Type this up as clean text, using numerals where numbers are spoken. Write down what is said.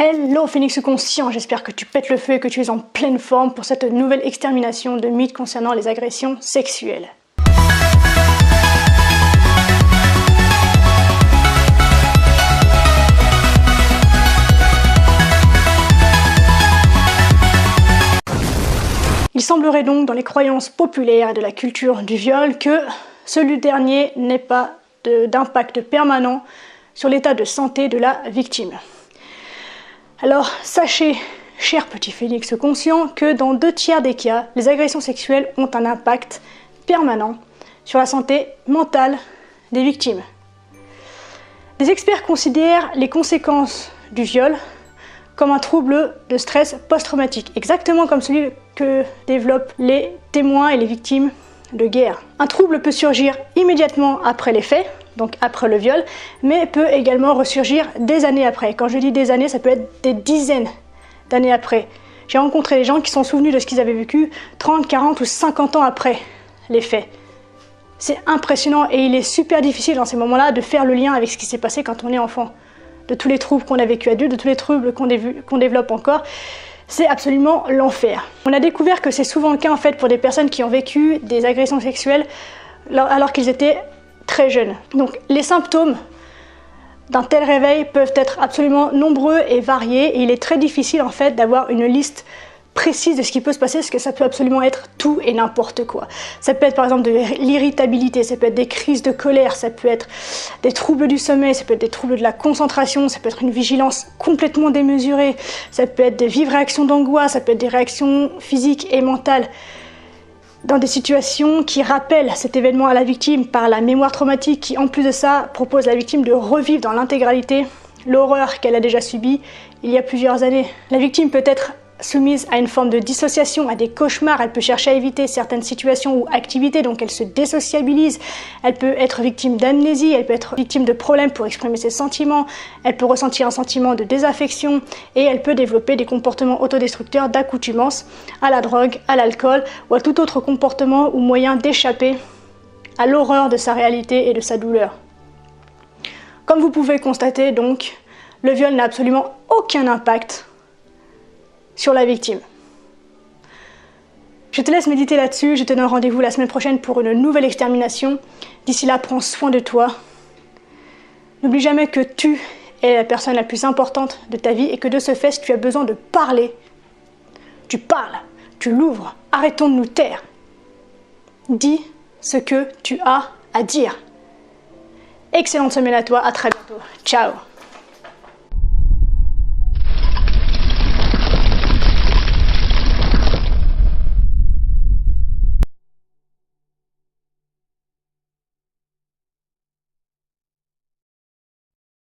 Hello Phénix conscient, j'espère que tu pètes le feu et que tu es en pleine forme pour cette nouvelle extermination de mythes concernant les agressions sexuelles. Il semblerait donc dans les croyances populaires et de la culture du viol que celui dernier n'ait pas d'impact permanent sur l'état de santé de la victime. Alors sachez, cher petit Phénix conscient, que dans 2/3 des cas, les agressions sexuelles ont un impact permanent sur la santé mentale des victimes. Les experts considèrent les conséquences du viol comme un trouble de stress post-traumatique, exactement comme celui que développent les témoins et les victimes de guerre. Un trouble peut surgir immédiatement après les faits, donc après le viol, mais peut également ressurgir des années après. Quand je dis des années, ça peut être des dizaines d'années après. J'ai rencontré des gens qui sont souvenus de ce qu'ils avaient vécu 30, 40 ou 50 ans après les faits. C'est impressionnant et il est super difficile dans ces moments-là de faire le lien avec ce qui s'est passé quand on est enfant. De tous les troubles qu'on a vécu adulte, de tous les troubles qu'on développe encore, c'est absolument l'enfer. On a découvert que c'est souvent le cas en fait pour des personnes qui ont vécu des agressions sexuelles alors qu'ils étaient très jeunes. Donc les symptômes d'un tel réveil peuvent être absolument nombreux et variés et il est très difficile en fait d'avoir une liste précise de ce qui peut se passer parce que ça peut absolument être tout et n'importe quoi. Ça peut être par exemple de l'irritabilité, ça peut être des crises de colère, ça peut être des troubles du sommeil, ça peut être des troubles de la concentration, ça peut être une vigilance complètement démesurée, ça peut être des vives réactions d'angoisse, ça peut être des réactions physiques et mentales dans des situations qui rappellent cet événement à la victime par la mémoire traumatique qui en plus de ça propose à la victime de revivre dans l'intégralité l'horreur qu'elle a déjà subie il y a plusieurs années. La victime peut être soumise à une forme de dissociation, à des cauchemars, elle peut chercher à éviter certaines situations ou activités, donc elle se désociabilise, elle peut être victime d'amnésie, elle peut être victime de problèmes pour exprimer ses sentiments, elle peut ressentir un sentiment de désaffection et elle peut développer des comportements autodestructeurs d'accoutumance à la drogue, à l'alcool ou à tout autre comportement ou moyen d'échapper à l'horreur de sa réalité et de sa douleur. Comme vous pouvez constater donc, le viol n'a absolument aucun impact sur la victime. Je te laisse méditer là-dessus, je te donne rendez-vous la semaine prochaine pour une nouvelle extermination. D'ici là, prends soin de toi. N'oublie jamais que tu es la personne la plus importante de ta vie et que de ce fait, si tu as besoin de parler, tu parles, tu l'ouvres, arrêtons de nous taire. Dis ce que tu as à dire. Excellente semaine à toi, à très bientôt. Ciao.